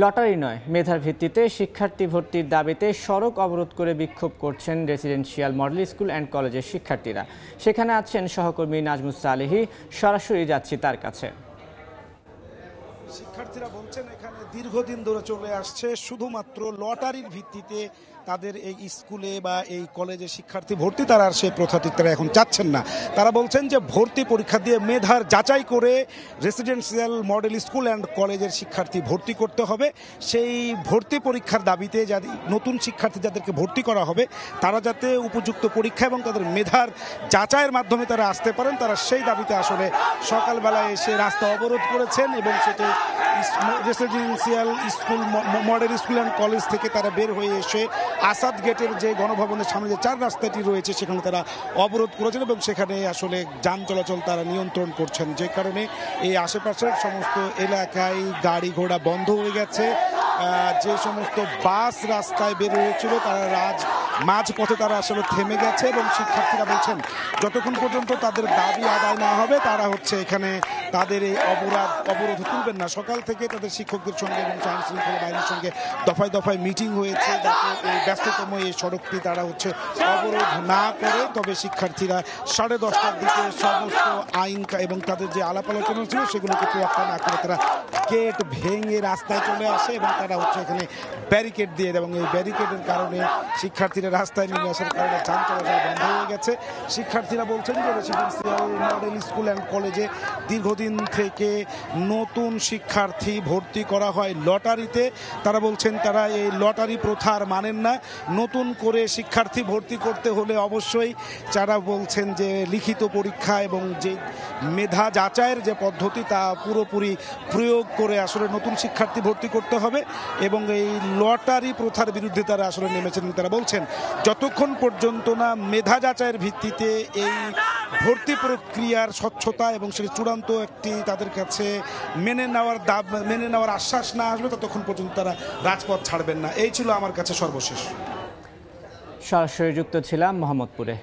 Lottery নয়, মেধার ভিত্তিতে শিক্ষার্থী ভর্তির দাবিতে সড়ক অবরোধ করে বিক্ষোভ করছেন রেসিডেন্সিয়াল মডেল স্কুল অ্যান্ড কলেজের শিক্ষার্থীরা। সেখানে আছেন সহকর্মী নাজমুস সালেহী। সরাসরি যাচ্ছি তার কাছে। শিক্ষার্থীরা বলছেন এখানে দীর্ঘদিন ধরে চলে আসছে শুধুমাত্র লটারির ভিত্তিতে তাদের এই স্কুলে বা এই কলেজে শিক্ষার্থী ভর্তি, তারা আর সেই প্রথাটি তারা এখন চাচ্ছেন না। তারা বলছেন যে ভর্তি পরীক্ষা দিয়ে মেধার যাচাই করে রেসিডেন্সিয়াল মডেল স্কুল অ্যান্ড কলেজের শিক্ষার্থী ভর্তি করতে হবে। সেই ভর্তি পরীক্ষার দাবিতে যাদের নতুন শিক্ষার্থী যাদেরকে ভর্তি করা হবে তারা যাতে উপযুক্ত পরীক্ষা এবং তাদের মেধার যাচাইয়ের মাধ্যমে তারা আসতে পারেন, তারা সেই দাবিতে আসলে সকালবেলায় এসে রাস্তা অবরোধ করেছেন এবং সেটি residential school model school and college থেকে তারা বের হয়ে এসে আসাদ গেটের যে গণভবনের সামনে যে চার রাস্তাটি রয়েছে সেখানে তারা অবরোধ করেছেন এবং সেখানে আসলে যান চলাচল তারা নিয়ন্ত্রণ করছেন, যে কারণে এই আশেপাশের সমস্ত এলাকায় গাড়ি ঘোড়া বন্ধ হয়ে গেছে। যে সমস্ত বাস রাস্তায় বের হয়েছিল তারা মাঝপথে তারা আসলে থেমে গেছে এবং শিক্ষার্থীরা বলছেন যতক্ষণ পর্যন্ত তাদের দাবি আদায় না হবে তারা এখানে তাদের এই অবরোধ তুলবেন না। সকাল থেকে তাদের শিক্ষকদের সঙ্গে এবং আইন শৃঙ্খলা বাহিনীর সঙ্গে দফায় দফায় মিটিং হয়েছে যাতে এই ব্যস্ততম এই সড়কটি তারা অবরোধ না করে। তবে শিক্ষার্থীরা 10:30টার দিকে সমস্ত আইন এবং তাদের যে আলাপ আলোচনা ছিল সেগুলোকে তোয়াক্কা না করে তারা গেট ভেঙে রাস্তায় চলে আসে এবং তারা এখানে ব্যারিকেড দিয়ে দেয় এবং এই ব্যারিকেডের কারণে শিক্ষার্থীরা রাস্তায় নেমে আসার কারণে যান চলাচল বন্ধ হয়ে গেছে। শিক্ষার্থীরা বলছেন যে রেসিডেন্সিয়াল মডেল স্কুল অ্যান্ড কলেজে দীর্ঘদিন থেকে নতুন শিক্ষার্থী ভর্তি করা হয় লটারিতে। তারা বলছেন তারা এই লটারি প্রথার মানেন না। নতুন করে শিক্ষার্থী ভর্তি করতে হলে অবশ্যই যারা বলছেন যে লিখিত পরীক্ষা এবং যে মেধা যাচাইয়ের যে পদ্ধতি তা পুরোপুরি প্রয়োগ করে আসলে নতুন শিক্ষার্থী ভর্তি করতে হবে এবং এই লটারি প্রথার বিরুদ্ধে তারা আসলে নেমেছেন। তারা বলছেন যতক্ষণ পর্যন্ত না মেধা যাচাইয়ের ভিত্তিতে এই ভর্তি প্রক্রিয়ার স্বচ্ছতা এবং সেটি চূড়ান্ত একটি তাদের কাছে মেনে নেওয়ার আশ্বাস না আসবে ততক্ষণ পর্যন্ত তারা রাজপথ ছাড়বেন না। এই ছিল আমার কাছে সর্বশেষ। সরাসরি যুক্ত ছিলাম মোহাম্মদপুরে।